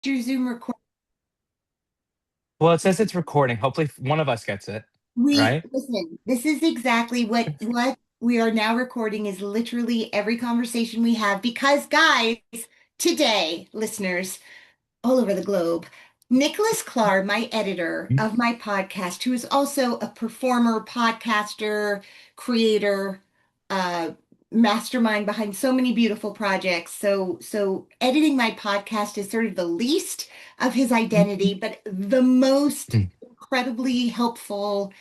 Your Zoom record. Well, it says it's recording. Hopefully, one of us gets it, We right? listen. This is exactly what we are now recording is literally every conversation we have because guys, today, listeners all over the globe, Nicholas Clar, my editor of my podcast, who is also a performer, podcaster, creator, uh, mastermind behind so many beautiful projects. So editing my podcast is sort of the least of his identity, but the most incredibly helpful.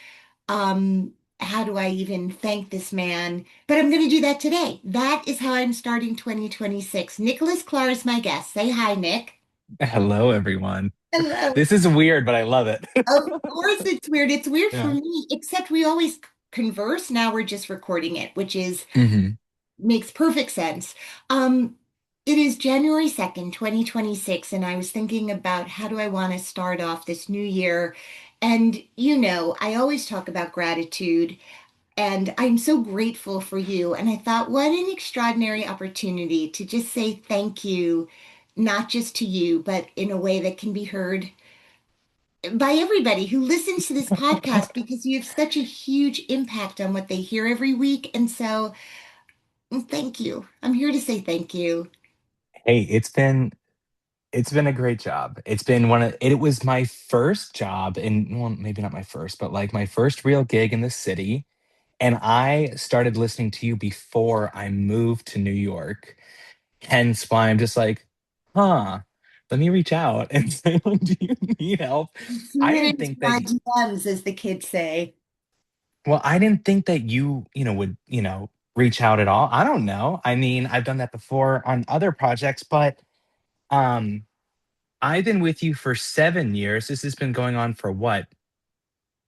Um, how do I even thank this man? But I'm going to do that today. That is how I'm starting 2026. Nicholas Clar is my guest. Say hi, Nick. Hello, everyone. Hello. This is weird, but I love it. Of course it's weird. It's weird for Yeah. me, except we always converse. Now we're just recording it, which is hmm makes perfect sense. Um, it is January 2nd, 2026, and I was thinking about how do I want to start off this new year. And I always talk about gratitude, and I'm so grateful for you. And I thought, what an extraordinary opportunity to just say thank you, not just to you, but in a way that can be heard by everybody who listens to this podcast because you have such a huge impact on what they hear every week. And so, thank you. I'm here to say thank you. Hey, it's been a great job. It's been it was my first job in, well, maybe not my first, but like my first real gig in the city. And I started listening to you before I moved to New York. Hence why I'm just like, huh, let me reach out and say, do you need help? I Slid didn't into think that my DMs, as the kids say. Well, I didn't think that would, reach out at all. I don't know. I mean, I've done that before on other projects, but um I've been with you for 7 years. This has been going on for what,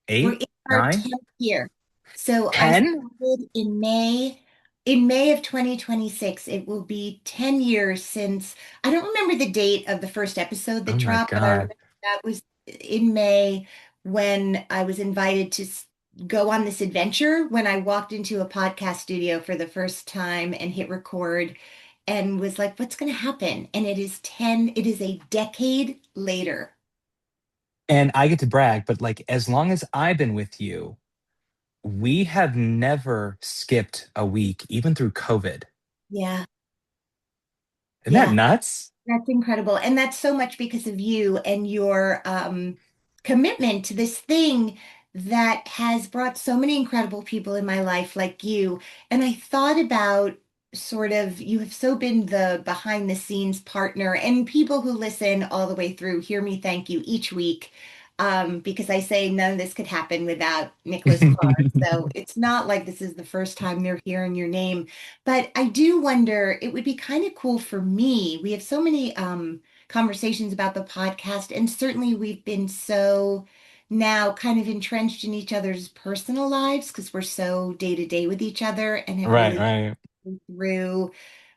We're eight, in our nine, 10th year. So I 10? started in May. In May of 2026, it will be 10 years since I don't remember the date of the first episode Oh that my dropped, but I God. remember that was in May when I was invited to go on this adventure when I walked into a podcast studio for the first time and hit record and was like, what's going to happen? And it is a decade later. And I get to brag, but like as long as I've been with you, we have never skipped a week, even through COVID. Yeah. Isn't that Yeah. nuts? That's incredible. And that's so much because of you and your commitment to this thing that has brought so many incredible people in my life like you. And I thought about sort of, you have so been the behind the scenes partner, and people who listen all the way through hear me thank you each week. Because I say none of this could happen without Nicholas Clark. So it's not like this is the first time they're hearing your name. But I do wonder, it would be kind of cool for me. We have so many conversations about the podcast, and certainly we've been so now kind of entrenched in each other's personal lives because we're so day to day with each other and have Right, really right. been through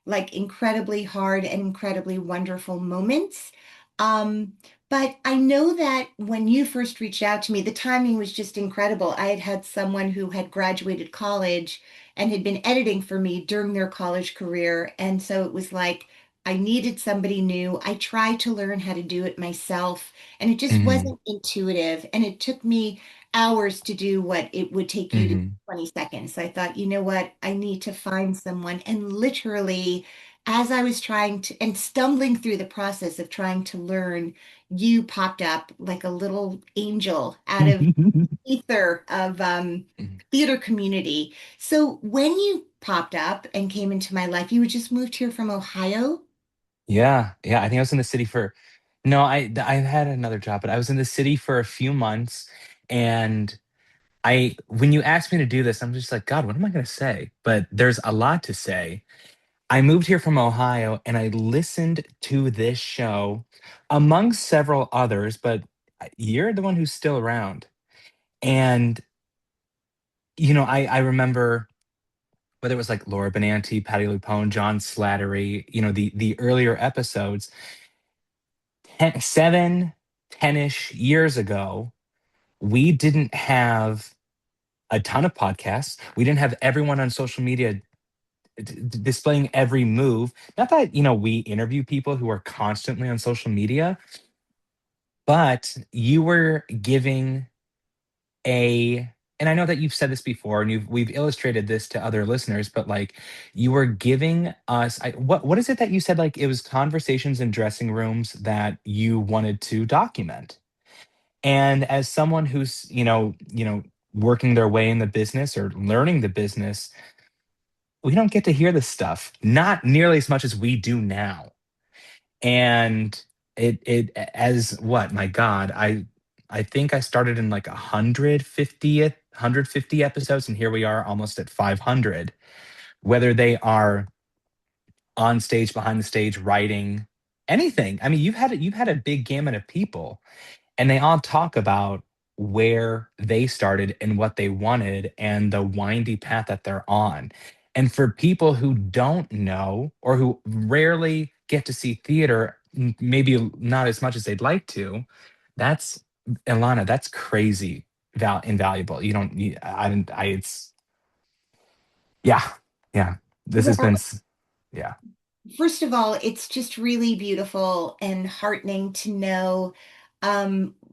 like incredibly hard and incredibly wonderful moments. Um, but I know that when you first reached out to me, the timing was just incredible. I had had someone who had graduated college and had been editing for me during their college career. And so it was like I needed somebody new. I tried to learn how to do it myself, and it just hmm wasn't intuitive. And it took me hours to do what it would take you to hmm 20 seconds. So I thought, you know what? I need to find someone. And literally, as I was trying to and stumbling through the process of trying to learn, you popped up like a little angel out of ether of theater community. So when you popped up and came into my life, you had just moved here from Ohio. Yeah, yeah. I think I was in the city for no, I had another job, but I was in the city for a few months, and I when you asked me to do this, I'm just like, God, what am I going to say? But there's a lot to say. I moved here from Ohio, and I listened to this show among several others, but you're the one who's still around. And I remember whether it was like Laura Benanti, Patty Lupone, John Slattery, the earlier episodes. 7, 10-ish years ago, we didn't have a ton of podcasts. We didn't have everyone on social media displaying every move. Not that, we interview people who are constantly on social media, but you were giving a, and I know that you've said this before and we've illustrated this to other listeners, but like you were giving us, what is it that you said? Like it was conversations in dressing rooms that you wanted to document. And as someone who's, working their way in the business or learning the business, we don't get to hear this stuff, not nearly as much as we do now. And it as what, my God, I think I started in like 150 episodes, and here we are almost at 500, whether they are on stage, behind the stage, writing, anything. I mean, you've had a big gamut of people, and they all talk about where they started and what they wanted and the windy path that they're on. And for people who don't know or who rarely get to see theater, maybe not as much as they'd like to, that's, Ilana, that's crazy, invaluable. You don't, I didn't, I, it's, yeah, yeah. This has been, Well, yeah, first of all, it's just really beautiful and heartening to know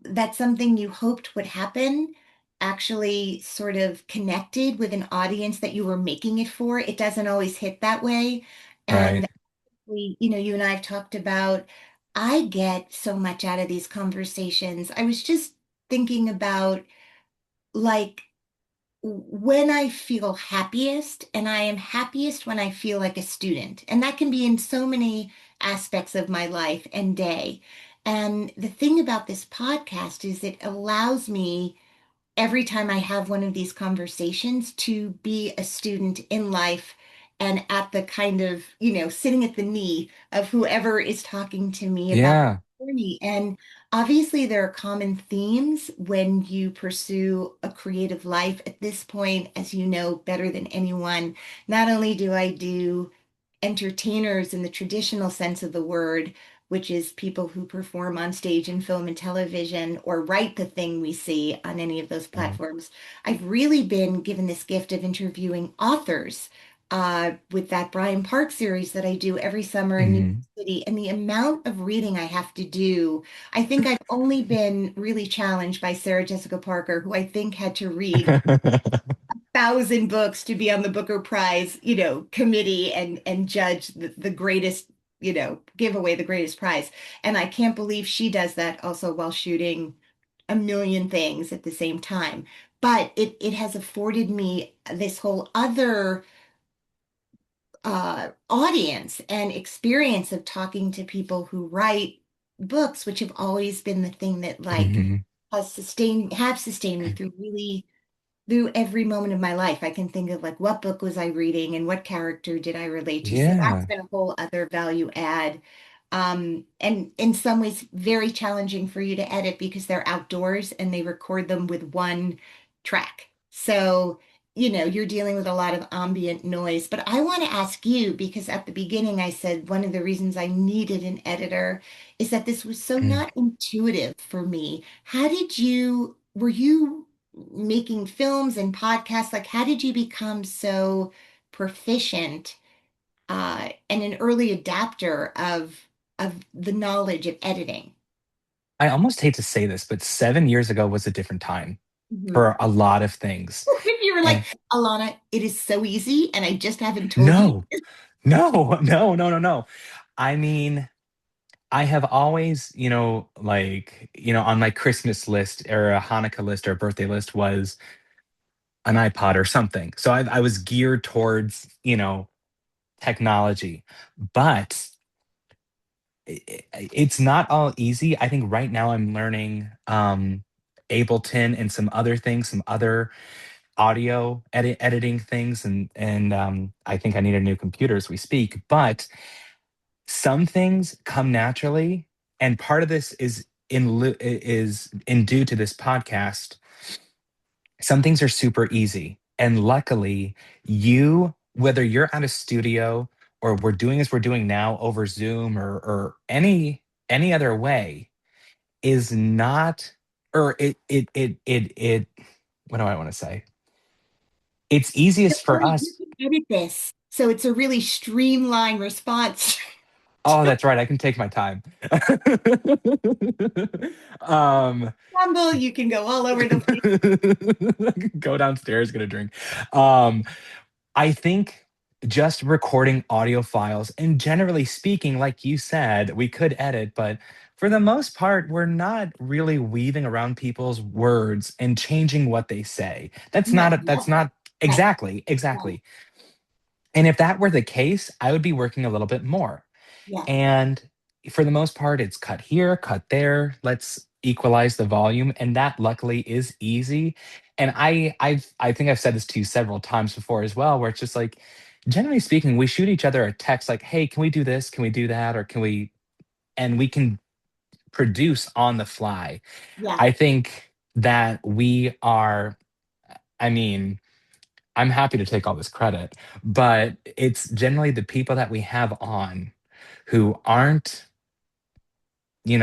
that something you hoped would happen actually sort of connected with an audience that you were making it for. It doesn't always hit that way. And right. you and I have talked about, I get so much out of these conversations. I was just thinking about like when I feel happiest, and I am happiest when I feel like a student. And that can be in so many aspects of my life and day. And the thing about this podcast is it allows me every time I have one of these conversations to be a student in life and at the kind of, sitting at the knee of whoever is talking to me about Yeah. the journey. And obviously, there are common themes when you pursue a creative life. At this point, as you know better than anyone, not only do I do entertainers in the traditional sense of the word, which is people who perform on stage in film and television or write the thing we see on any of those Right. platforms. I've really been given this gift of interviewing authors with that Brian Park series that I do every summer in New York Mhm. City. And the amount of reading I have to do, I think I've only been really challenged by Sarah Jessica Parker, who I think had to read 1,000 books to be on the Booker Prize, committee and judge the greatest, give away the greatest prize. And I can't believe she does that also while shooting a million things at the same time. But it has afforded me this whole other audience and experience of talking to people who write books, which have always been the thing that like Mhm. have sustained me through every moment of my life. I can think of like what book was I reading and what character did I relate to. So that's Yeah. been a whole other value add. And in some ways, very challenging for you to edit because they're outdoors and they record them with one track. So, you're dealing with a lot of ambient noise. But I want to ask you, because at the beginning I said one of the reasons I needed an editor is that this was so Mm. not intuitive for me. Were you making films and podcasts? Like, how did you become so proficient and an early adapter of the knowledge of editing? I almost hate to say this, but 7 years ago was a different time Mhm. for a lot of things. You were like, And Alana, it is so easy, and I just haven't told you. no, no, no, no, no, no. I mean, I have always, like, on my Christmas list or a Hanukkah list or a birthday list was an iPod or something. So I was geared towards, technology. But it's not all easy. I think right now I'm learning Ableton and some other things, some other audio editing things, and I think I need a new computer as we speak. But some things come naturally, and part of this is in due to this podcast. Some things are super easy, and luckily, whether you're at a studio or we're doing as we're doing now over Zoom or any other way, is not, or it what do I want to say? It's easiest for Oh, you us. can edit this. So it's a really streamlined response. Oh, that's right. I can take my time. um, Rumble, you can go all over the place. go downstairs, get a drink. Um, I think just recording audio files and generally speaking, like you said, we could edit, but for the most part, we're not really weaving around people's words and changing what they say. No, That's never. not Never. exactly, No. exactly. And if that were the case, I would be working a little bit more. Yeah. And for the most part, it's cut here, cut there. Let's equalize the volume. And that luckily is easy. And I think I've said this to you several times before as well, where it's just like, generally speaking, we shoot each other a text like, hey, can we do this? Can we do that? Or can we, and we can produce on the fly. Yeah. I think that we are, I mean, I'm happy to take all this credit, but it's generally the people that we have on who aren't,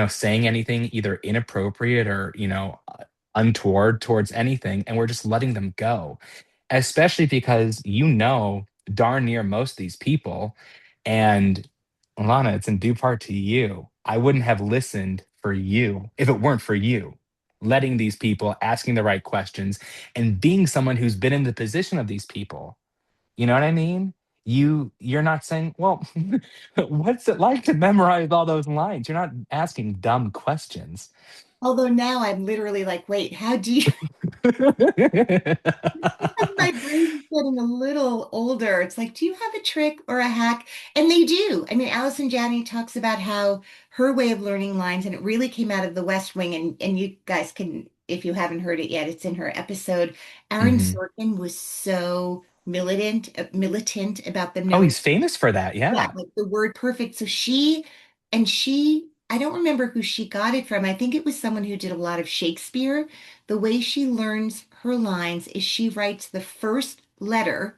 saying anything either inappropriate or, untoward towards anything, and we're just letting them go. Especially because darn near most of these people, and Lana, it's in due part to you. I wouldn't have listened for you if it weren't for you. Letting these people, asking the right questions, and being someone who's been in the position of these people. You know what I mean? You're not saying, well, what's it like to memorize all those lines? You're not asking dumb questions. Although now I'm literally like, wait, how do you? Because my brain is getting a little older. It's like, do you have a trick or a hack? And they do. I mean, Allison Janney talks about how her way of learning lines, and it really came out of the West Wing. And you guys can, if you haven't heard it yet, it's in her episode. Aaron Mhm. Sorkin was so militant about them Oh, knowing. he's famous for that. Yeah, Yeah. like the word perfect. So I don't remember who she got it from. I think it was someone who did a lot of Shakespeare. The way she learns her lines is she writes the first letter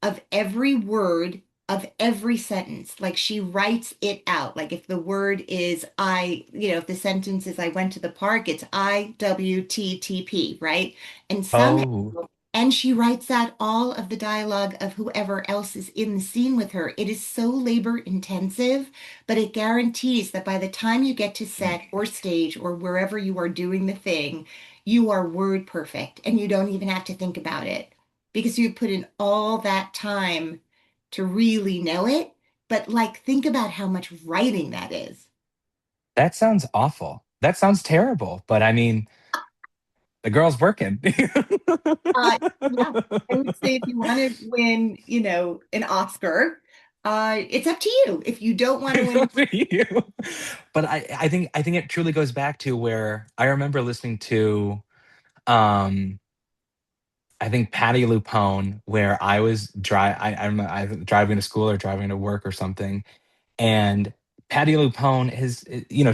of every word of every sentence. Like she writes it out. Like if the word is if the sentence is I went to the park, it's IWTTP, right? And somehow, Oh, and she writes out all of the dialogue of whoever else is in the scene with her. It is so labor intensive, but it guarantees that by the time you get to set or stage or wherever you are doing the thing, you are word perfect and you don't even have to think about it because you put in all that time to really know it. But like, think about how much writing that is. that sounds awful. That sounds terrible. But I mean, the girl's working. Yeah, I would say if you want to win, an Oscar, it's up to you. If you don't want to It's win, up to you. But I think it truly goes back to where I remember listening to um I think Patty Lupone, where I was driving to school or driving to work or something, and Patty Lupone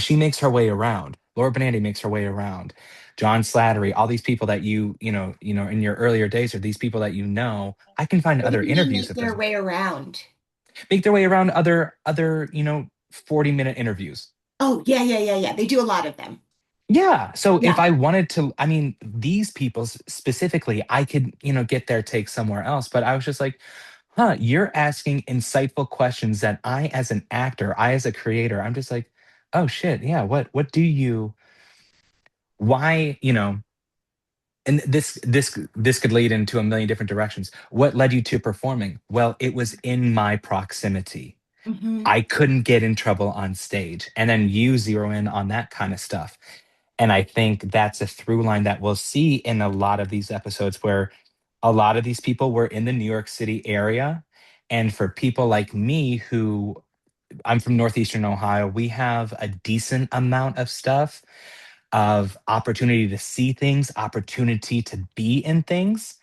she makes her way around. Laura Benanti makes her way around. John Slattery, all these people that in your earlier days are these people that I can find what do other you mean interviews make if their there's way around? make their way around other 40-minute interviews. Oh, yeah, yeah, yeah, yeah. They do a lot of them. Yeah. So if Yeah. I wanted to, I mean, these people specifically, I could, get their take somewhere else. But I was just like, huh, you're asking insightful questions that I, as an actor, I, as a creator, I'm just like, oh shit, yeah. Why, and this could lead into a million different directions. What led you to performing? Well, it was in my proximity. Hmm. I couldn't get in trouble on stage. And then you zero in on that kind of stuff. And I think that's a through line that we'll see in a lot of these episodes where a lot of these people were in the New York City area. And for people like me, who I'm from Northeastern Ohio, we have a decent amount of stuff of opportunity to see things, opportunity to be in things.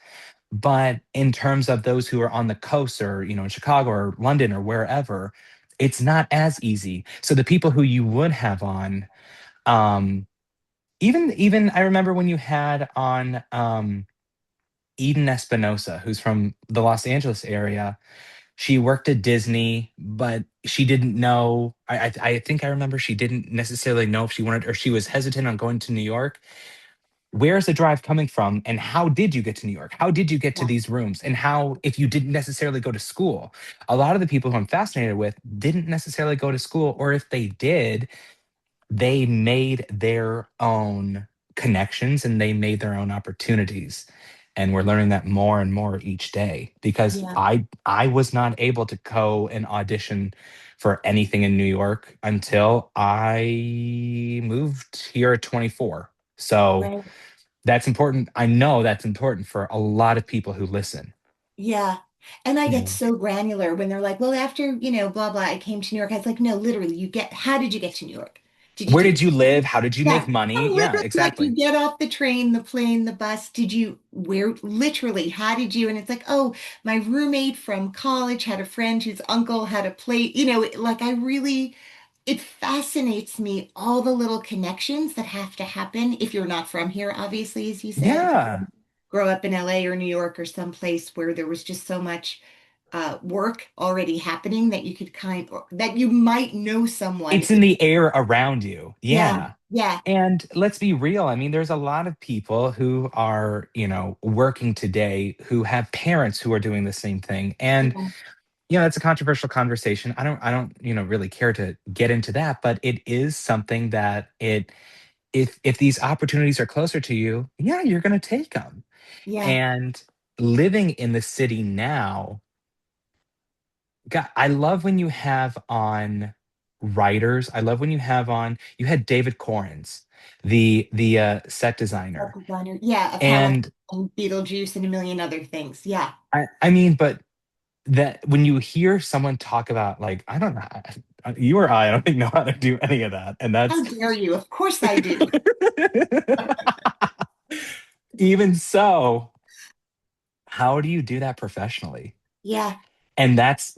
But in terms of those who are on the coast or, in Chicago or London or wherever, it's not as easy. So the people who you would have on, um, even I remember when you had on Eden Espinosa, who's from the Los Angeles area. She worked at Disney, but she didn't know. I think I remember she didn't necessarily know if she wanted, or she was hesitant on going to New York. where's the drive coming from, and how did you get to New York? How did you get to Yeah. these rooms? And how, if you didn't necessarily go to school, a lot of the people who I'm fascinated with didn't necessarily go to school, or if they did, they made their own connections and they made their own opportunities. And we're learning that more and more each day, because Yeah. I was not able to go and audition for anything in New York until I moved here at 24. So Right. that's important. I know that's important for a lot of people who listen. Yeah. And I get Yeah. so granular when they're like, well, after, blah, blah, I came to New York. I was like, no, literally, how did you get to New York? Did you Where take did you live? How did you make Yeah. money? Yeah, Literally, like you exactly. get off the train, the plane, the bus. Literally, how did you? And it's like, oh, my roommate from college had a friend whose uncle had a play, like it fascinates me all the little connections that have to happen if you're not from here, obviously, as you said. If you Yeah. didn't grow up in LA or New York or someplace where there was just so much work already happening that you could that you might know someone. It's in the air around you. Yeah, Yeah. yeah, And let's be real. I mean, there's a lot of people who are, working today who have parents who are doing the same thing. And, yeah, it's a controversial conversation. I don't, really care to get into that, but it is something that if these opportunities are closer to you, yeah, you're going to take them. yeah. And living in the city now, God, I love when you have on writers. I love when you had David Corns, the set Art designer. designer. Yeah, of Hamilton And and Beetlejuice and a million other things. Yeah. I mean, but that when you hear someone talk about, like, I don't know, you or I don't think know how to do any of that. And How that's dare you? Of course I do. even so, how do you do that professionally? Yeah, And that's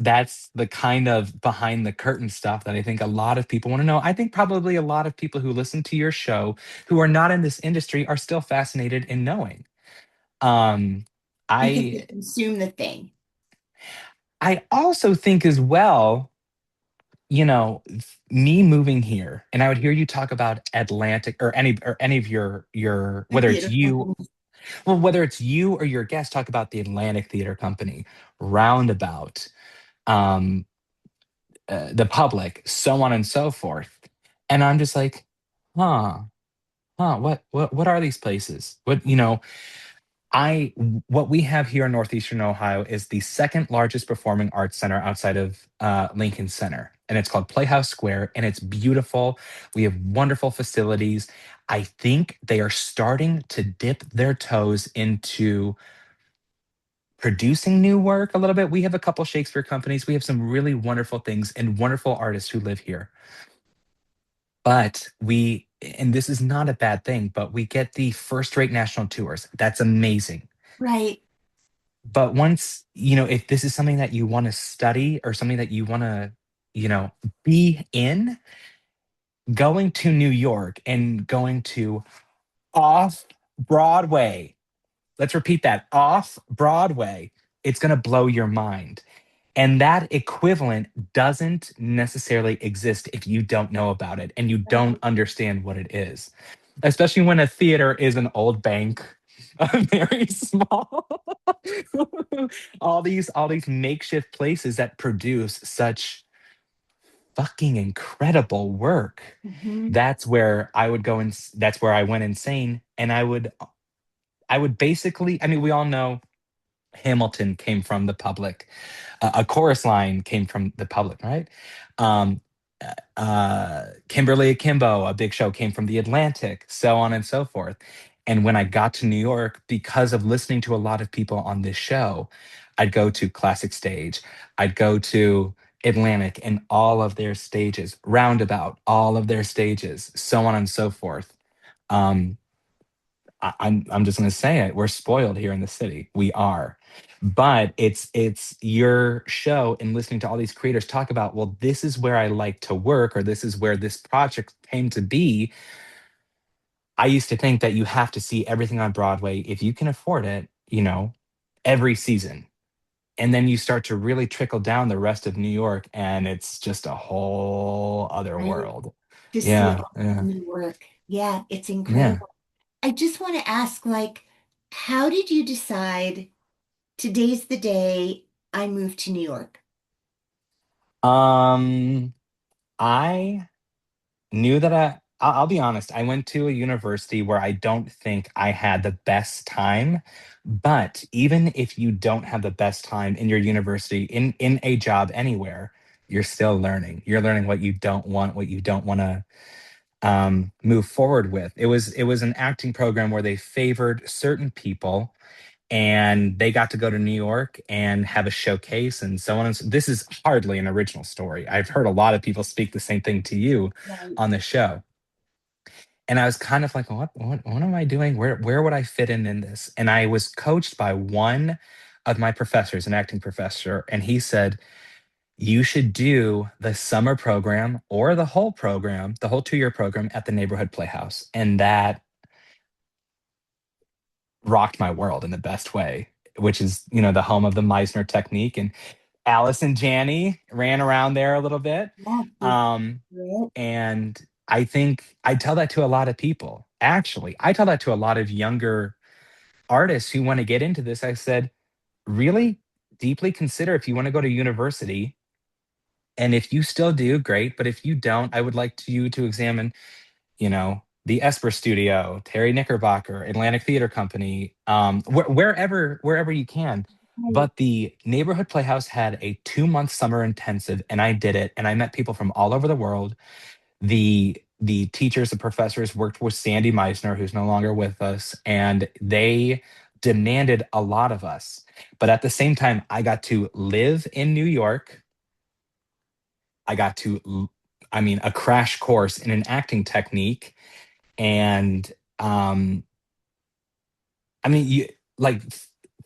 the kind of behind the curtain stuff that I think a lot of people want to know. I think probably a lot of people who listen to your show who are not in this industry are still fascinated in knowing. Um, because they I consume the thing. I also think as well, me moving here, and I would hear you talk about Atlantic or any of your The whether it's theater you, companies. well, whether it's you or your guest talk about the Atlantic Theater Company, Roundabout, um, the public, so on and so forth. And I'm just like, huh, what are these places? I, what we have here in Northeastern Ohio is the second largest performing arts center outside of Lincoln Center. And it's called Playhouse Square, and it's beautiful. We have wonderful facilities. I think they are starting to dip their toes into producing new work a little bit. We have a couple Shakespeare companies. We have some really wonderful things and wonderful artists who live here. But and this is not a bad thing, but we get the first rate national tours. That's amazing. Right. But once, if this is something that you want to study or something that you want to, you know, be in, going to New York and going to off Broadway, let's repeat that, off Broadway, it's going to blow your mind. And that equivalent doesn't necessarily exist if you don't know about it and you don't Right. understand what it is. Especially when a theater is an old bank, very small. all these makeshift places that produce such fucking incredible work. Hmm. That's where I would go, and that's where I went insane. And I would basically, I mean, we all know Hamilton came from the public. A chorus line came from the public, right? Um, Kimberly Akimbo, a big show, came from the Atlantic, so on and so forth. And when I got to New York, because of listening to a lot of people on this show, I'd go to Classic Stage, I'd go to Atlantic and all of their stages, Roundabout, all of their stages, so on and so forth. Um, I'm just gonna say it. We're spoiled here in the city. We are. But it's your show and listening to all these creators talk about, well, this is where I like to work, or this is where this project came to be. I used to think that you have to see everything on Broadway if you can afford it, every season. And then you start to really trickle down the rest of New York, and it's just a whole other Right. world. To see Yeah, all the yeah, new work. Yeah, it's yeah. incredible. I just want to ask, like, how did you decide today's the day I moved to New York? Um, I knew that I'll be honest, I went to a university where I don't think I had the best time. But even if you don't have the best time in your university, in a job anywhere, you're still learning. You're learning what you don't want, what you don't want to move forward with. It was an acting program where they favored certain people and they got to go to New York and have a showcase and so on. And so this is hardly an original story. I've heard a lot of people speak the same thing to you Right. on the show. And I was kind of like, what am I doing? Where would I fit in this? And I was coached by one of my professors, an acting professor, and he said, you should do the summer program or the whole program, the whole 2-year program at the neighborhood playhouse. And that rocked my world in the best way, which is, the home of the Meisner technique. And Alice and Janney ran around there a little bit. Yeah, they Um, grew. and I think I tell that to a lot of people. Actually, I tell that to a lot of younger artists who want to get into this. I said, really deeply consider if you want to go to university. And if you still do, great. But if you don't, I would like you to examine the Esper Studio, Terry Knickerbocker, Atlantic Theater Company, wherever you can. Right. But the neighborhood playhouse had a 2-month summer intensive, and I did it, and I met people from all over the world. The teachers, the professors worked with Sandy Meisner, who's no longer with us, and they demanded a lot of us. But at the same time, I got to live in New York. I got to, I mean, a crash course in an acting technique and I mean, like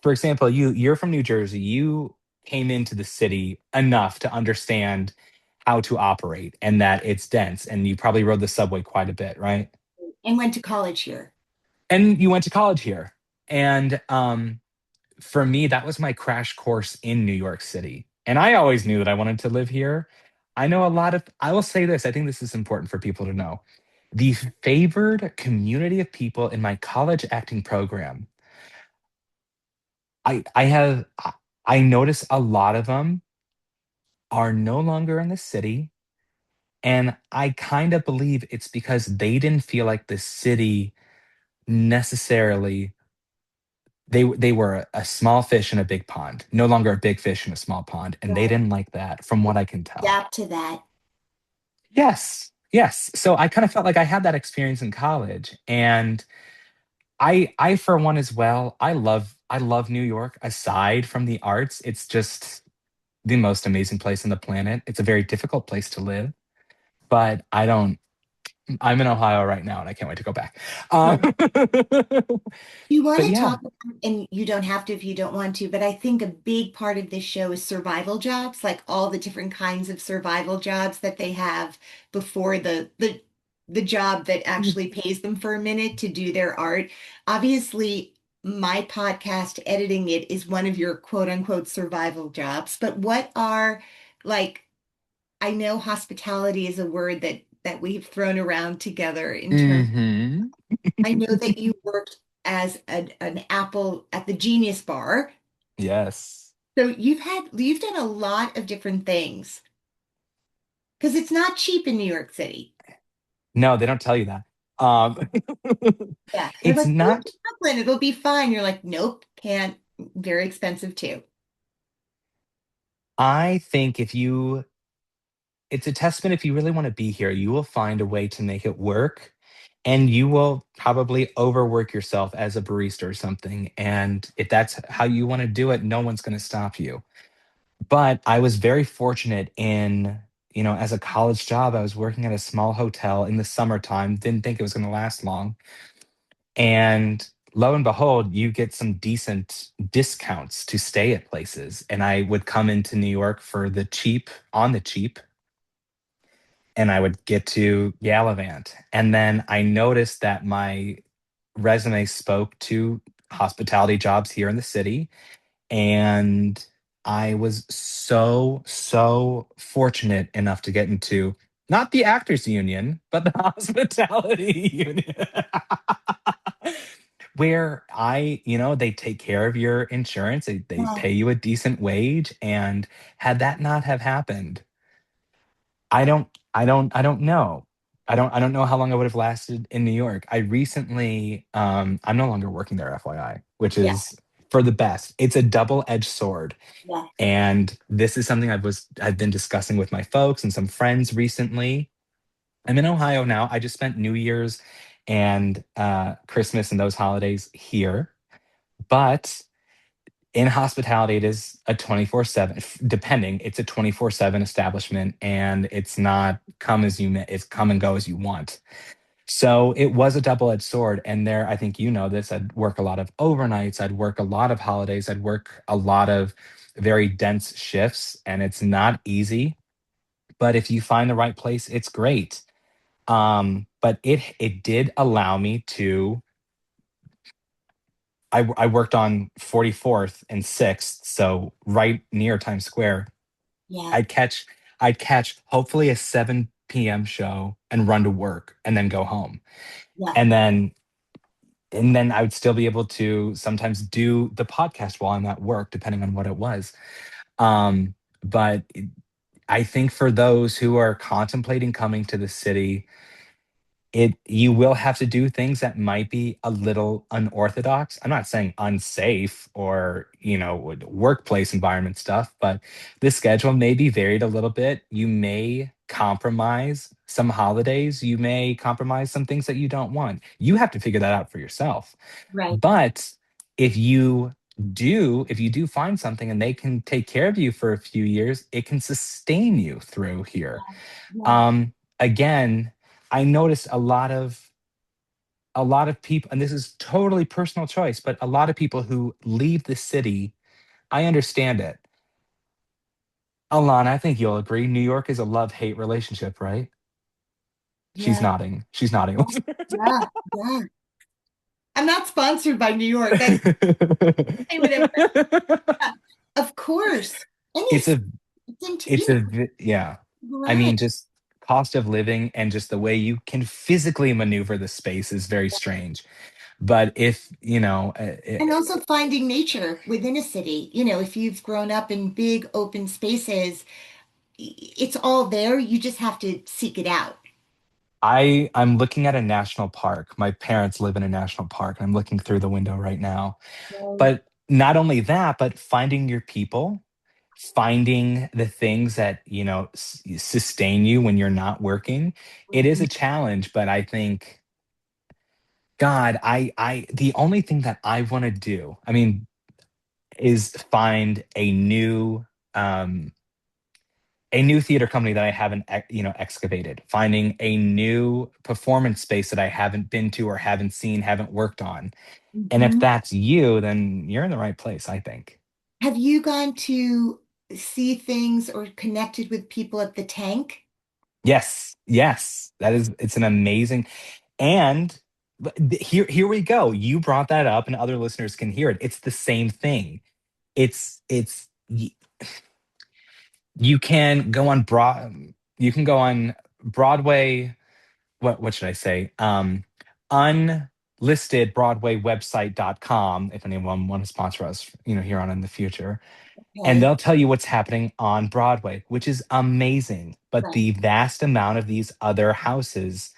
for example, you're from New Jersey. You came into the city enough to understand how to operate and that it's dense, and you probably rode the subway quite a bit, right? And went to college here. And you went to college here. And for me, that was my crash course in New York City. And I always knew that I wanted to live here. I will say this, I think this is important for people to know. The favored community of people in my college acting program, I have, I notice a lot of them are no longer in the city. And I kind of believe it's because they didn't feel like the city necessarily they were a small fish in a big pond, no longer a big fish in a small pond, and they Right. didn't like that, from what I can tell. Adapt to that. Yes, yes. So I kind of felt like I had that experience in college, and I for one as well. I love New York. Aside from the arts, it's just the most amazing place on the planet. It's a very difficult place to live, but I don't. I'm in Ohio right now, and I can't wait to go back. You want But to yeah. talk about, and you don't have to if you don't want to, but I think a big part of this show is survival jobs, like all the different kinds of survival jobs that they have before the job that actually pays them for a minute to do their art. Obviously, my podcast editing it is one of your quote unquote survival jobs, but what are like I know hospitality is a word that we've thrown around together in terms Hmm. I know that you worked as an Apple at the Genius Bar. Yes. So you've done a lot of different things because it's not cheap in New York City. No, they don't tell you that. Um, Yeah. They're it's like, move not, to Brooklyn, it'll be fine. You're like, nope, can't. Very expensive too. I think it's a testament if you really want to be here, you will find a way to make it work and you will probably overwork yourself as a barista or something. And if that's how you want to do it, no one's going to stop you. But I was very fortunate as a college job, I was working at a small hotel in the summertime, didn't think it was going to last long. And lo and behold, you get some decent discounts to stay at places. And I would come into New York for the cheap, on the cheap, and I would get to Gallivant. And then I noticed that my resume spoke to hospitality jobs here in the city. And I was so, so fortunate enough to get into not the actors union, but the hospitality union. where they take care of your insurance, they Yeah, pay you a decent wage. And had that not have happened, I don't know. I don't know how long I would have lasted in New York. I'm no longer working there, FYI, which yeah, is for the best. It's a double-edged sword. yeah, And this is something I've been discussing with my folks and some friends recently. I'm in Ohio now. I just spent New Year's and Christmas and those holidays here. But in hospitality, it is a 24/7, depending, it's a 24/7 establishment, and it's not come as you may, it's come and go as you want. So it was a double-edged sword. And there, I think you know this, I'd work a lot of overnights, I'd work a lot of holidays, I'd work a lot of very dense shifts, and it's not easy. But if you find the right place, it's great. But it did allow me to. I worked on 44th and 6th, so right near Times Square. yeah, I'd catch I'd catch hopefully a 7 p.m. show and run to work and then go home. yeah, And then I would still be able to sometimes do the podcast while I'm at work, depending on what it was. But I think for those who are contemplating coming to the city, you will have to do things that might be a little unorthodox. I'm not saying unsafe or, workplace environment stuff, but the schedule may be varied a little bit. You may compromise some holidays, you may compromise some things that you don't want. You have to figure that out for yourself. right. But if you do find something and they can take care of you for a few years, it can sustain you through here. Yeah, Again, I noticed a lot of people, and this is totally personal choice, but a lot of people who leave the city, I understand it. Alana, I think you'll agree. New York is a love-hate relationship, right? She's yeah, nodding. She's nodding. yeah, yeah. I'm not sponsored by New York. I say whatever. Yeah, of course. Any it's city, a you yeah. know, I right. mean, just cost of living and just the way you can physically maneuver the space is very strange. But if, And also finding nature within a city. If you've grown up in big open spaces, it's all there. You just have to seek it out. I'm looking at a national park. My parents live in a national park, and I'm looking through the window right now. Right. But not only that, but finding your people, finding the things that, sustain you when you're not working. It is Mhm. a challenge, but I think, God, the only thing that I want to do, I mean, is find um, a new theater company that I haven't, excavated, finding a new performance space that I haven't been to or haven't seen, haven't worked on. And if Mhm. that's you, then you're in the right place, I think. Have you gone to see things or connected with people at the tank? Yes, yes, it's an amazing, and here we go. You brought that up, and other listeners can hear it. It's the same thing. You can go on Broadway. What should I say? Unlisted Broadway website.com, if anyone want to sponsor us, here on in the future. And Okay. they'll tell you what's happening on Broadway, which is amazing. But Right. the vast amount of these other houses,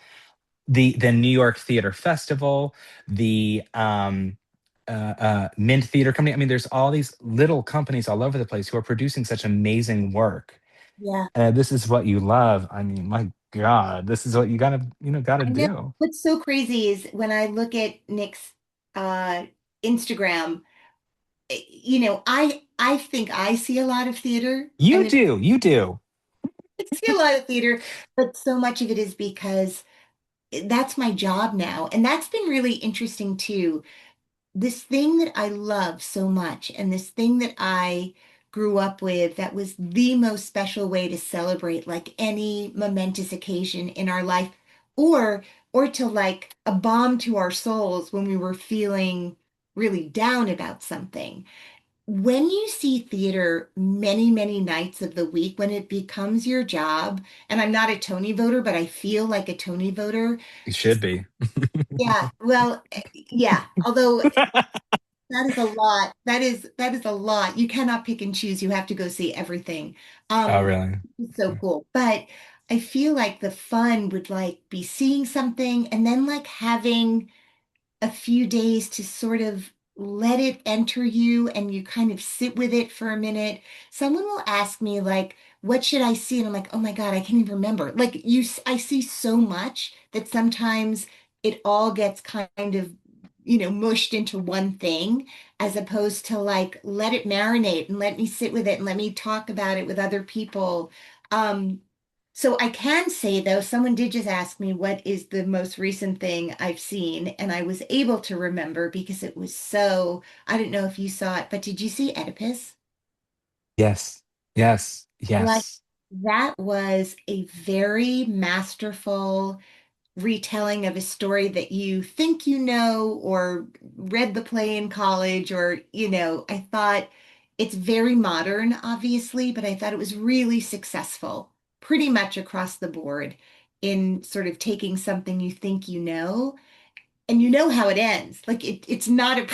the New York Theater Festival, the Mint Theater Company. I mean, there's all these little companies all over the place who are producing such amazing work. Yeah. This is what you love. I mean, my God, this is what you gotta I know do. what's so crazy is when I look at Nick's uh Instagram, I think I see a lot of theater. I You mean, do, you do. I see a lot of theater, but so much of it is because that's my job now. And that's been really interesting too. This thing that I love so much and this thing that I grew up with that was the most special way to celebrate like any momentous occasion in our life or to like a balm to our souls when we were feeling really down about something when you see theater many, many nights of the week, when it becomes your job, and I'm not a Tony voter, but I feel like a Tony voter. It should be. Yeah, well, yeah, although that is a lot. That is a lot. You cannot pick and choose. You have to go see everything. Oh, Um, really? it's so cool. But I feel like the fun would like be seeing something and then like having a few days to sort of let it enter you and you kind of sit with it for a minute. Someone will ask me like, what should I see? And I'm like, oh my God, I can't even remember. Like I see so much that sometimes it all gets kind of, mushed into one thing as opposed to like, let it marinate and let me sit with it and let me talk about it with other people. Um, so I can say though, someone did just ask me what is the most recent thing I've seen, and I was able to remember because it was so, I don't know if you saw it, but did you see Oedipus? Yes. Yes. Like Yes. that was a very masterful retelling of a story that you think you know or read the play in college or, I thought it's very modern, obviously, but I thought it was really successful pretty much across the board in sort of taking something you think you know and you know how it ends. Like it's not a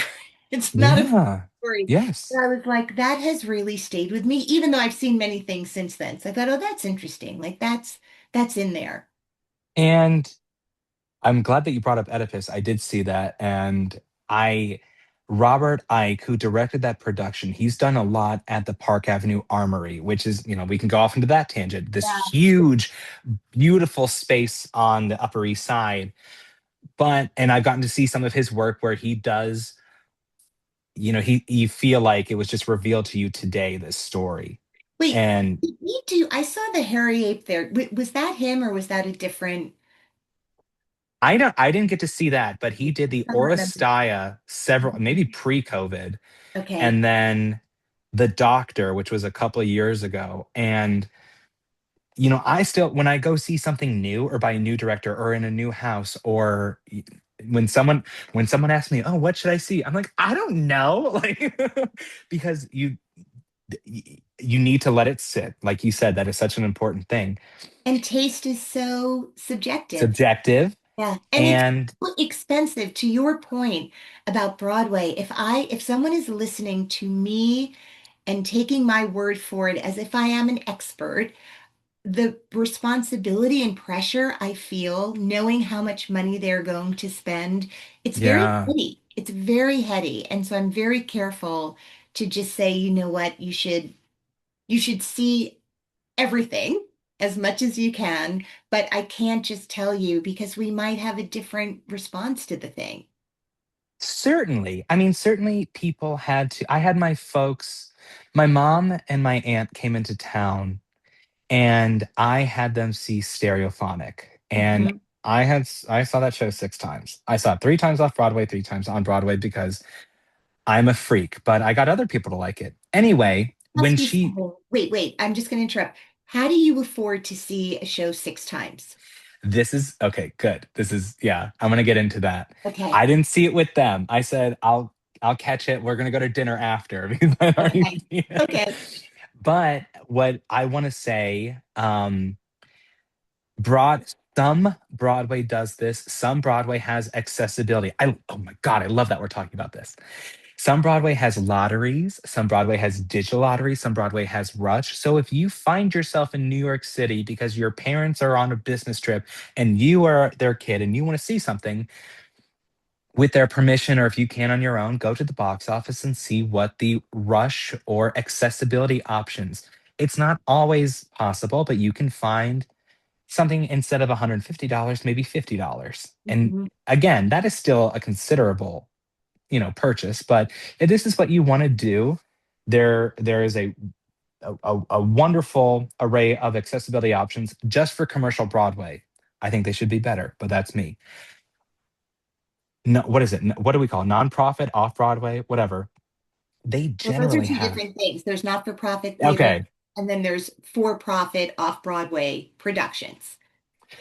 it's not a Yeah. story. But Yes. I was like, that has really stayed with me, even though I've seen many things since then. So I thought, oh, that's interesting. Like that's in there. And I'm glad that you brought up Oedipus. I did see that. And I, Robert Ike, who directed that production, he's done a lot at the Park Avenue Armory, which is, we can go off into that tangent. This huge, beautiful space on the Upper East Side. And I've gotten to see some of his work where he does, you feel like it was just revealed to you today, this story. Wait, And did he do? I saw the hairy ape there. Was that him or was that a different? I didn't get to see that, but he did the I don't remember. Oresteia several, maybe pre-COVID, Okay. and then the Doctor, which was a couple of years ago. And I still, when I go see something new or by a new director or in a new house, or when someone when someone asks me, "Oh, what should I see?" I'm like, I don't know, like because you need to let it sit. Like you said, that is such an important thing. And taste is so subjective. Subjective. Yeah. And it's And so expensive to your point about Broadway. If someone is listening to me and taking my word for it as if I am an expert, the responsibility and pressure I feel knowing how much money they're going to spend, it's very yeah, heady. It's very heady. And so I'm very careful to just say, you know what, you should see everything as much as you can, but I can't just tell you because we might have a different response to the thing. certainly. I mean, certainly people had to. I had my folks, my mom and my aunt came into town, and I had them see Stereophonic. And Mhm. I saw that show 6 times. I saw it 3 times off Broadway, 3 times on Broadway because I'm a freak, but I got other people to like it. Anyway, when Ask you she something. Wait, I'm just going to interrupt. How do you afford to see a show 6 times? This is okay, good. This is, yeah, I'm gonna get into that. Okay. I didn't see it with them. I said, I'll catch it. We're gonna go to dinner after because I'd already Okay. seen it. Okay. But what I want to say, broad some Broadway does this, some Broadway has accessibility. Oh my God, I love that we're talking about this. Some Broadway has lotteries, some Broadway has digital lotteries, some Broadway has Rush. So if you find yourself in New York City because your parents are on a business trip and you are their kid and you want to see something with their permission, or if you can on your own, go to the box office and see what the Rush or accessibility options. It's not always possible, but you can find something instead of $150, maybe $50. And Mhm. again, that is still a considerable purchase, but if this is what you want to do, there is a wonderful array of accessibility options just for commercial Broadway. I think they should be better, but that's me. No, what is it? What do we call it? Nonprofit, off Broadway, whatever. They Well, those are generally two have. different things. There's not-for-profit theater, Okay, and then there's for-profit off-Broadway productions.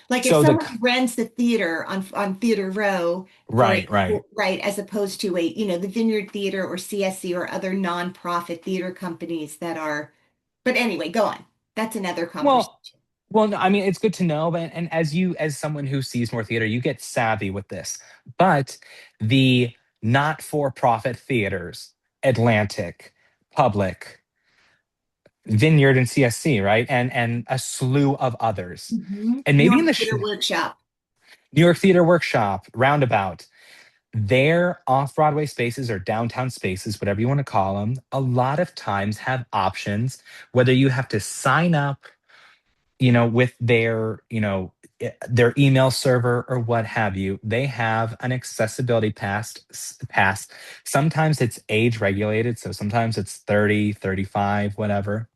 Like if So the someone rents the theater on Theater Row for right, right. right, as opposed to the Vineyard Theater or CSC or other nonprofit theater companies that are, but anyway, go on. That's another Well, conversation. well, no, I mean, it's good to know, but and as someone who sees more theater, you get savvy with this. But the not-for-profit theaters, Atlantic, Public, Vineyard, and CSC, right? And a slew of others. And New maybe in York the Theater Workshop. New York Theater Workshop, Roundabout, their off-Broadway spaces or downtown spaces, whatever you want to call them, a lot of times have options, whether you have to sign up with their, their email server or what have you. They have an accessibility pass. Sometimes it's age regulated, so sometimes it's 30, 35, whatever.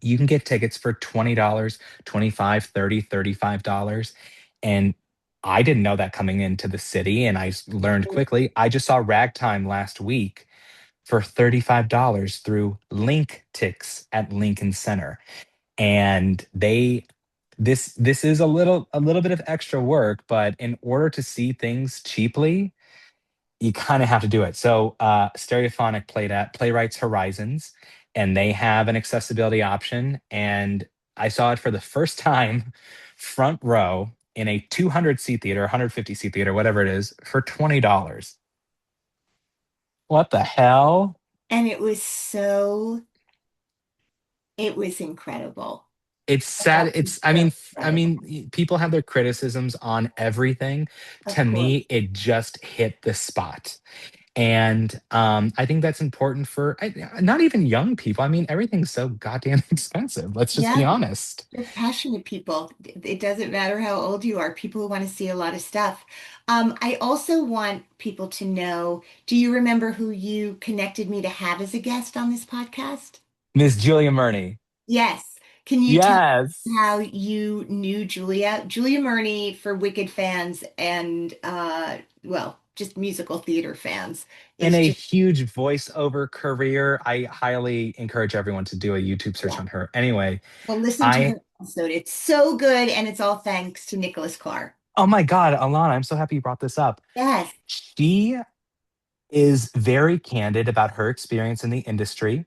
You can get tickets for $20, 25, 30, $35. And I didn't know that coming into the city, and learned quickly. I just saw Ragtime last week for $35 through Link Tix at Lincoln Center. And this is a little bit of extra work, but in order to see things cheaply, you kind of have to do it. So Stereophonic played at Playwrights Horizons, and they have an accessibility option. And I saw it for the first time front row in a 200 seat theater, 150 seat theater, whatever it is, for $20. What the hell? And it was incredible. It's I sad. thought it was so I incredible. mean, people have their criticisms on everything. Of To course. me, it just hit the spot. And I think that's important for not even young people. I mean, everything's so goddamn expensive. Let's just be Yeah. honest. They're passionate people. It doesn't matter how old you are, people who want to see a lot of stuff. I also want people to know, do you remember who you connected me to have as a guest on this podcast? Miss Julia Murney. Yes. Can you tell me Yes. how you knew Julia? Julia Murney for Wicked fans and well, just musical theater fans In is a just huge voiceover career, I highly encourage everyone to do a YouTube search yeah. on her. Anyway, Well, listen to I, her episode. It's so good, and it's all thanks to Nicholas Clark. oh my God, Alana, I'm so happy you brought this up. Yes. She is very candid about her experience in the industry.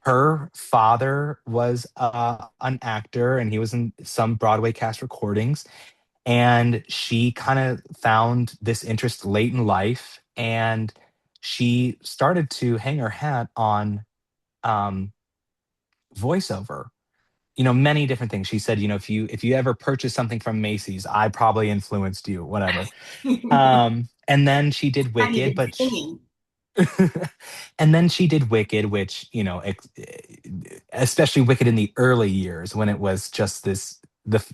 Her father was an actor, and he was in some Broadway cast recordings. And she kind of found this interest late in life, and she started to hang her hat on um, voiceover. Many different things. She said, if you ever purchase something from Macy's, I probably influenced you, whatever. And then she did Not Wicked, even but singing. and then she did Wicked, which, especially Wicked in the early years when it was just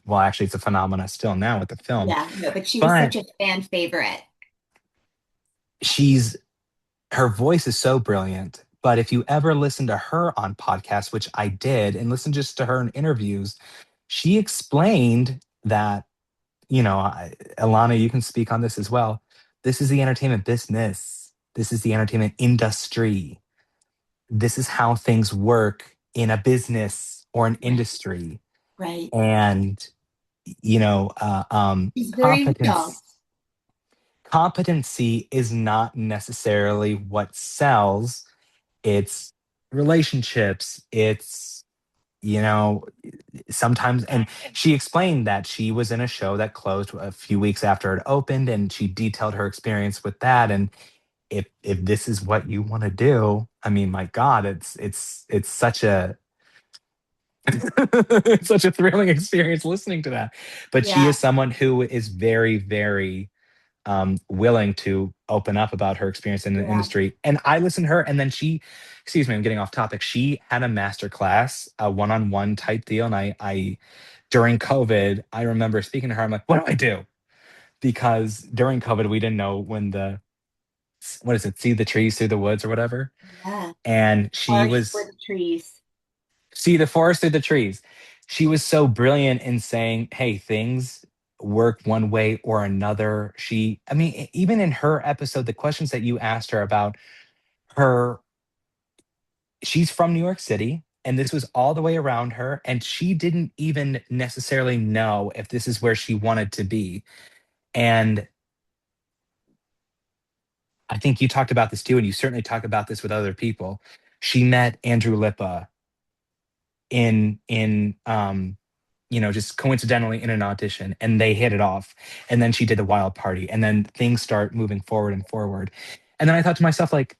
well, actually, it's a phenomena still now with the film, Yeah, no, but she was but such a fan favorite. she's her voice is so brilliant. But if you ever listen to her on podcasts, which I did, and listen just to her in interviews, she explained that, Alana, you can speak on this as well. This is the entertainment business. This is the entertainment industry. This is how things work in a business or an Right, industry. right. And, She's very real. competency is not necessarily what sells. It's relationships. It's, you know, sometimes, and she explained that she was in a show that closed a few weeks after it opened, and she detailed her experience with that. And if this is what you want to do, I mean, my God, it's such a it's such a thrilling experience listening to that. But she Yeah, is someone who is very, very willing to open up about her experience in the yeah. industry. And I listened to her, and then excuse me, I'm getting off topic. She had a master class, a one-on-one type deal. And during COVID, I remember speaking to her. I'm like, what do I do? Because during COVID, we didn't know when what is it, see the trees through the woods or whatever. Yeah. And she Forest for was, the trees. see the forest through the trees. She was so brilliant in saying, hey, things work one way or another. I mean, even in her episode, the questions that you asked her about her, she's from New York City, and this was all the way around her, and she didn't even necessarily know if this is where she wanted to be. And I think you talked about this too, and you certainly talk about this with other people. She met Andrew Lippa in just coincidentally in an audition, and they hit it off. And then she did the Wild Party, and then things start moving forward and forward. And then I thought to myself, like,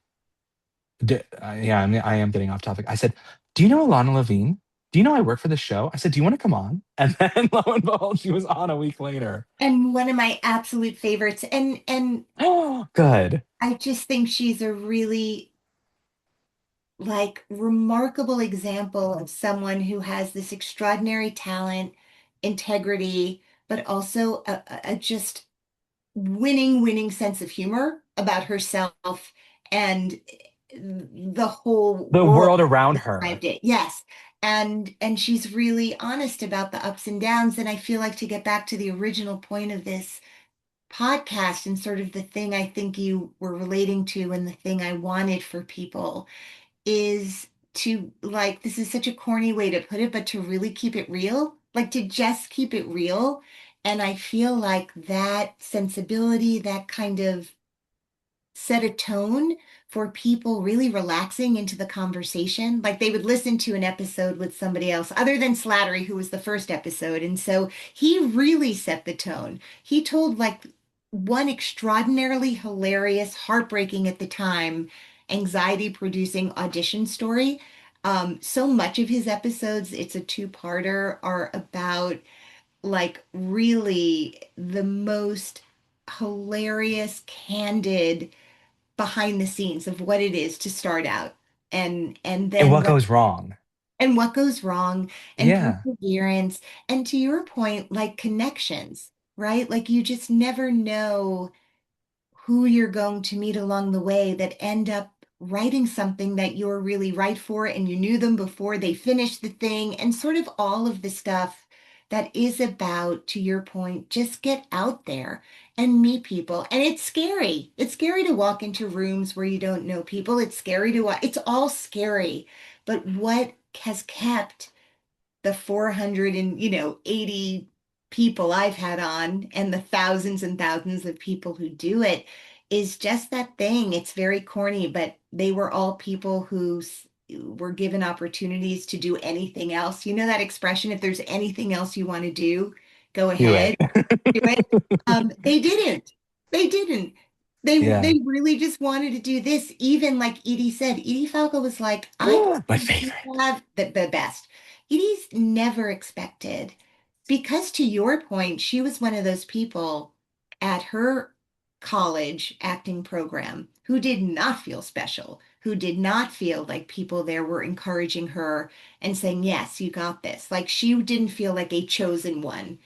yeah, I mean, I am getting off topic. I said, "Do you know Alana Levine? Do you know I work for the show?" I said, "Do you want to come on?" And then lo and behold, she was on a week later. And one of my absolute favorites. And Oh, good. I just think she's a really like remarkable example of someone who has this extraordinary talent, integrity, but also a just winning sense of humor about herself and the whole The world world around her. described it. Yes. And she's really honest about the ups and downs. And I feel like to get back to the original point of this podcast and sort of the thing I think you were relating to and the thing I wanted for people is to like, this is such a corny way to put it, but to really keep it real, like to just keep it real. And I feel like that sensibility, that kind of set a tone for people really relaxing into the conversation. Like they would listen to an episode with somebody else other than Slattery, who was the first episode. And so he really set the tone. He told like one extraordinarily hilarious, heartbreaking at the time, anxiety producing audition story. So much of his episodes, it's a two-parter, are about like really the most hilarious, candid behind the scenes of what it is to start out and And then what goes wrong? what goes wrong and Yeah. perseverance and to your point like connections, right? Like you just never know who you're going to meet along the way that end up writing something that you're really right for and you knew them before they finished the thing and sort of all of the stuff that is about, to your point, just get out there and meet people. And it's scary. It's scary to walk into rooms where you don't know people. It's scary to walk. It's all scary. But what has kept the 400 and 80 people I've had on and the thousands and thousands of people who do it is just that thing. It's very corny, but they were all people who were given opportunities to do anything else. You know that expression, if there's anything else you want to do, go Do it. ahead, do it. They didn't. They didn't. Yeah. They really just wanted to do this. Even like Edie said, Edie Falco was like, I My favorite. have the best. Edie's never expected, because to your point, she was one of those people at her college acting program who did not feel special, who did not feel like people there were encouraging her and saying, yes, you got this. Like she didn't feel like a chosen one.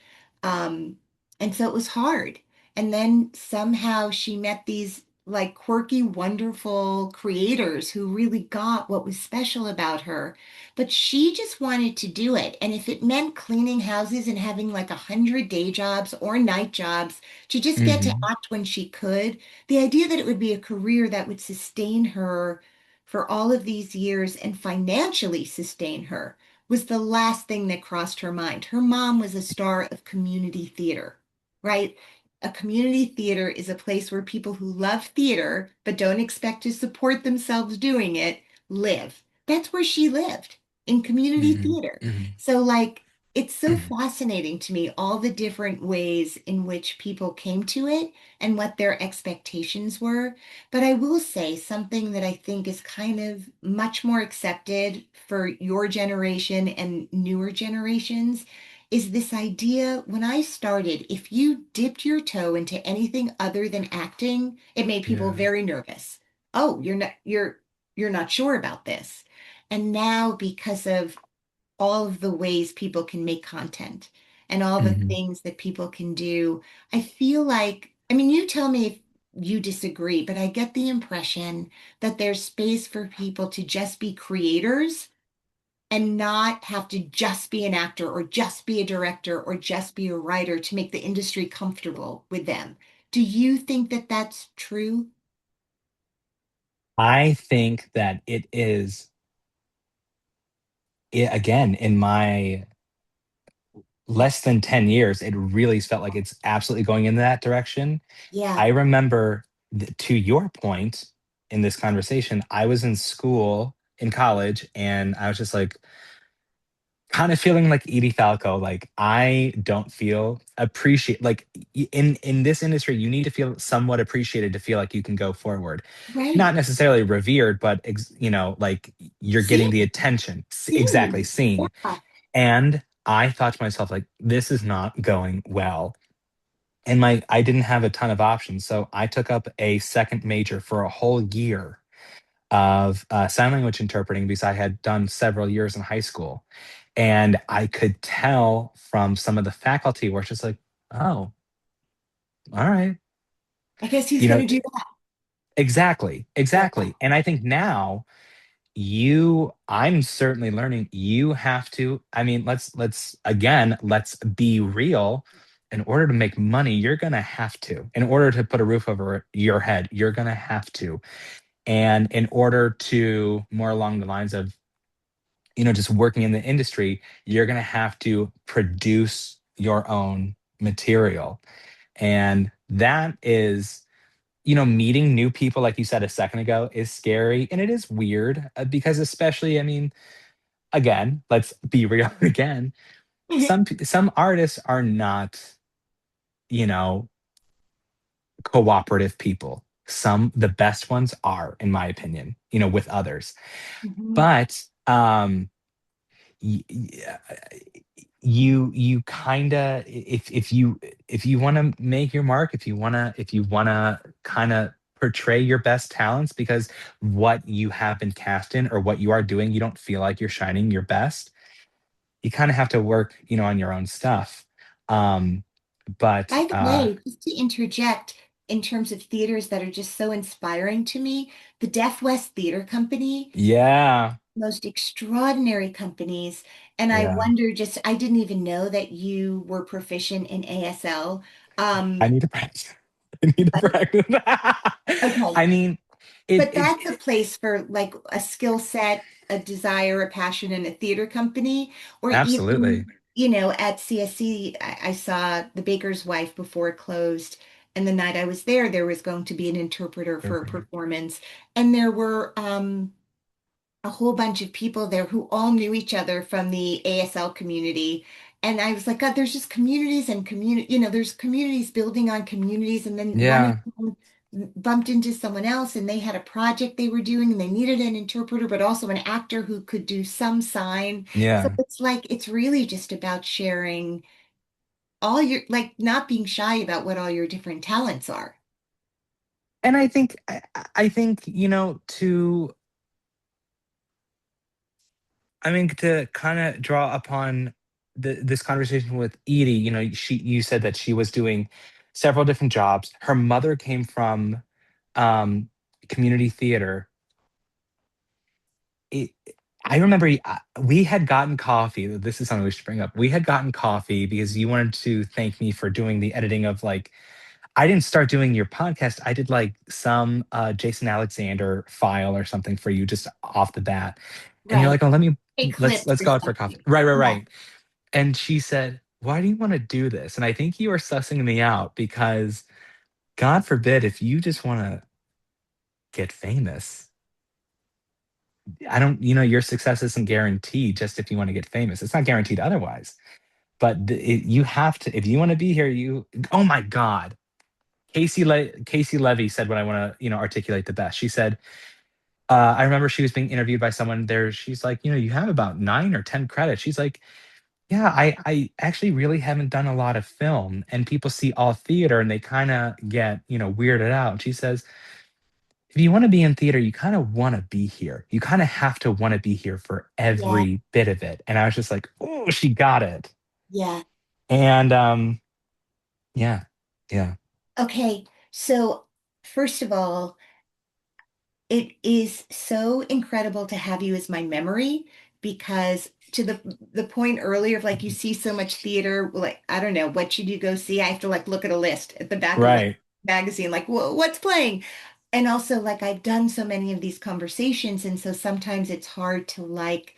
Um, and so it was hard. And then somehow she met these like quirky, wonderful creators who really got what was special about her. But she just wanted to do it. And if it meant cleaning houses and having like 100 day jobs or night jobs to just get to Hmm. act when she could, the idea that it would be a career that would sustain her for all of these years and financially sustain her was the last thing that crossed her mind. Her mom was a star of community theater, right? A community theater is a place where people who love theater but don't expect to support themselves doing it live. That's where she lived, in community Hmm. theater. Hmm. So, like, it's so fascinating to me, all the different ways in which people came to it and what their expectations were. But I will say something that I think is kind of much more accepted for your generation and newer generations is this idea. When I started, if you dipped your toe into anything other than acting, it made people Yeah. very nervous. Oh, you're not sure about this. And now, because of all of the ways people can make content and all the Hmm. things that people can do, I feel like, I mean, you tell me if you disagree, but I get the impression that there's space for people to just be creators and not have to just be an actor or just be a director or just be a writer to make the industry comfortable with them. Do you think that that's true? I think that it is again, in my less than 10 years, it really felt like it's absolutely going in that direction. Yeah. I remember, to your point in this conversation, I was in school in college and I was just like, kind of feeling like Edie Falco, like I don't feel appreciate like in this industry, you need to feel somewhat appreciated to feel like you can go forward. Right. Not necessarily revered, but like you're getting Seen. the attention. Exactly, Seen. seen. Yeah. And I thought to myself, like, this is not going well. And I didn't have a ton of options. So I took up a second major for a whole year of sign language interpreting because I had done several years in high school. And I could tell from some of the faculty where it's just like, oh, all right. I guess he's You going know, to do that. exactly, Yeah. exactly. And I think now I'm certainly learning you have to, I mean, let's be real. In order to make money, you're going to have to. In order to put a roof over your head, you're going to have to. And in order to more along the lines of just working in the industry, you're going to have to produce your own material. And that is, meeting new people, like you said a second ago, is scary. And it is weird because, especially, I mean, again, let's be real again. Some artists are not, you know, cooperative people. The best ones are, in my opinion, with others. Mhm. But y- y- you kind of, if you want to make your mark, if you want to kind of portray your best talents, because what you have been cast in or what you are doing, you don't feel like you're shining your best, you kind of have to work on your own stuff. um but By the way, just to interject in terms of theaters that are just so inspiring to me, the Deaf West Theater Company, yeah, most extraordinary companies. And I yeah, wonder just, I didn't even know that you were proficient in ASL. I Um, need to practice. I need to practice. okay. I mean, it But it that's a place for like a skill set, a desire, a passion in a theater company, or absolutely. even, at CSC, I saw The Baker's Wife before it closed. And the night I was there was going to be an interpreter for a performance. And there were a whole bunch of people there who all knew each other from the ASL community. And I was like, God, there's just communities and community, there's communities building on communities. And then one of Yeah, them bumped into someone else and they had a project they were doing and they needed an interpreter, but also an actor who could do some sign. So yeah. it's like, it's really just about sharing all your, like, not being shy about what all your different talents are. And I think, to kind of draw upon this conversation with Edie, you said that she was doing several different jobs. Her mother came from um, community theater. It, I remember we had gotten coffee. This is something we should bring up. We had gotten coffee because you wanted to thank me for doing the editing of, like, I didn't start doing your podcast. I did like some Jason Alexander file or something for you just off the bat. And you're Right. like, "Oh, Take let's clips let's or go out for coffee." something. Right, right, Yeah. right. And she said, "Why do you want to do this?" And I think you are sussing me out because, God forbid, if you just want to get famous, I don't, your success isn't guaranteed just if you want to get famous. It's not guaranteed otherwise. But you have to, if you want to be here, oh my God. Casey Levy said what I want to, articulate the best. She said, I remember she was being interviewed by someone there. She's like, you have about 9 or 10 credits. She's like, yeah, I actually really haven't done a lot of film. And people see all theater and they kind of get, weirded out. And she says, if you want to be in theater, you kind of want to be here. You kind of have to want to be here for Yeah. every bit of it. And I was just like, oh, she got it. Yeah. And yeah, yeah, Okay. So, first of all, it is so incredible to have you as my memory because to the point earlier of like you see so much theater, like I don't know, what should you go see? I have to like look at a list at the back of like right. magazine, like what's playing? And also like I've done so many of these conversations, and so sometimes it's hard to like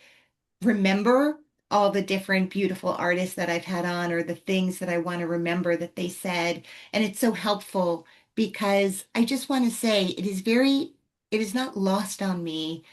remember all the different beautiful artists that I've had on or the things that I want to remember that they said. And it's so helpful because I just want to say it is not lost on me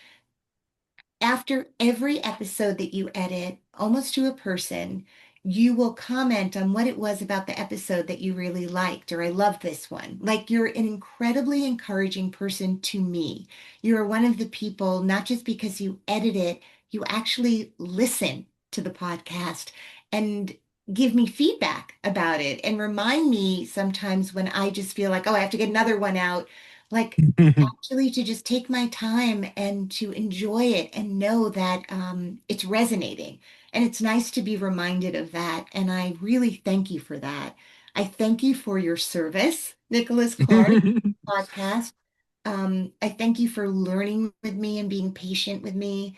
after every episode that you edit, almost to a person, you will comment on what it was about the episode that you really liked, or I love this one. Like you're an incredibly encouraging person to me. You're one of the people, not just because you edit it, you actually listen to the podcast and give me feedback about it and remind me sometimes when I just feel like, oh, I have to get another one out. Like actually to just take my time and to enjoy it and know that it's resonating. And it's nice to be reminded of that. And I really thank you for that. I thank you for your service, Nicholas Clark podcast. I thank you for learning with me and being patient with me.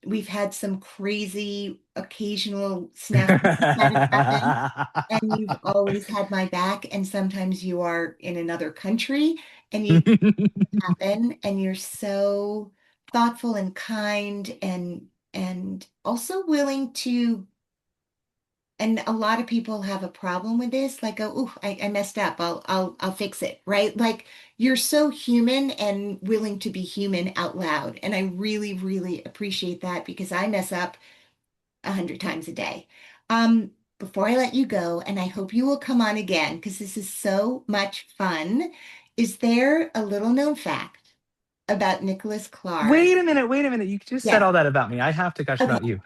We've had some crazy occasional snafus that have happened, and you've always had my back. And sometimes you are in another country and you happen and you're so thoughtful and kind and also willing to and a lot of people have a problem with this like oh I messed up I'll fix it right like you're so human and willing to be human out loud and I really really appreciate that because I mess up 100 times a day. um Before I let you go and I hope you will come on again because this is so much fun, is there a little known fact about Nicholas Clark? Wait a minute, wait a minute. You just said Yes. all that about me. I have to gush Okay. about you.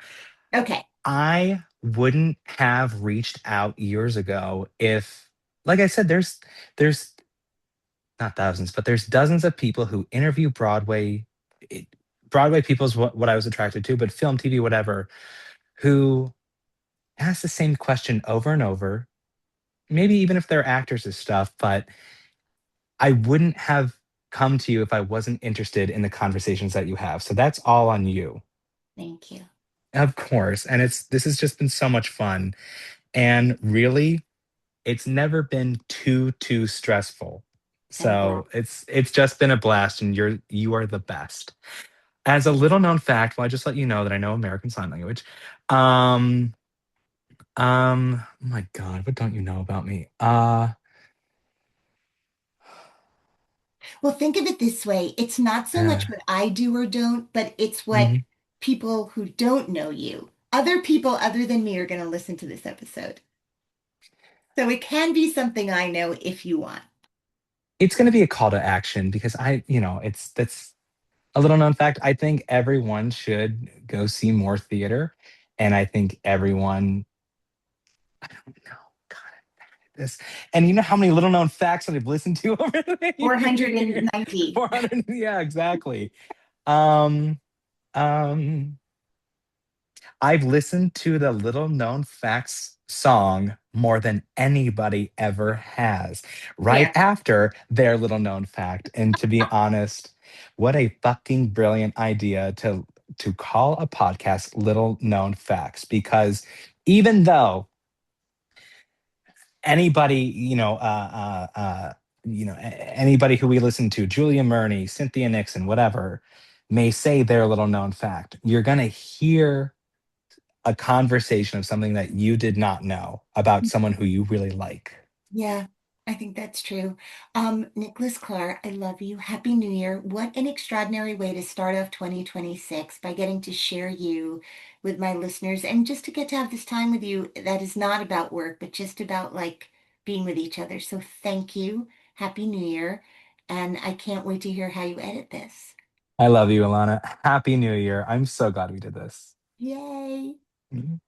Okay. I wouldn't have reached out years ago if, like I said, there's not thousands, but there's dozens of people who interview it- Broadway people is what I was attracted to, but film, TV, whatever, who ask the same question over and over, maybe even if they're actors and stuff, but I wouldn't have come to you if I wasn't interested in the conversations that you have. So that's all on you. Thank you. Of course. And this has just been so much fun. And really, it's never been too stressful. I'm glad. So it's just been a blast and you are the best. As a little known fact, well, I just let you know that I know American Sign Language. Um, oh my God, what don't you know about me? Well, think of it this way. It's not so Uh, much what I do or don't, but it's what mhm. people who don't know you, other people other than me are going to listen to this episode. So it can be something I know if you want. It's going to be a call to action because it's that's a little known fact. I think everyone should go see more theater, and I think everyone. I don't know. God, this. And you know how many little known facts that I've listened to over the years? 490. 400. Yeah, exactly. Um, um, I've listened to the Little Known Facts song more than anybody ever has, right Fair. after their little known fact. And to be honest, what a fucking brilliant idea to call a podcast Little Known Facts because even though anybody, anybody who we listen to, Julia Murney, Cynthia Nixon, whatever, may say their little known fact, you're going to hear a conversation of something that you did not know about someone who you really like. Yeah, I think that's true. Nicholas Clark, I love you. Happy New Year. What an extraordinary way to start off 2026 by getting to share you with my listeners and just to get to have this time with you that is not about work, but just about like being with each other. So thank you. Happy New Year. And I can't wait to hear how you edit this. I love you, Alana. Happy New Year. I'm so glad we did this. Yay. Mhm.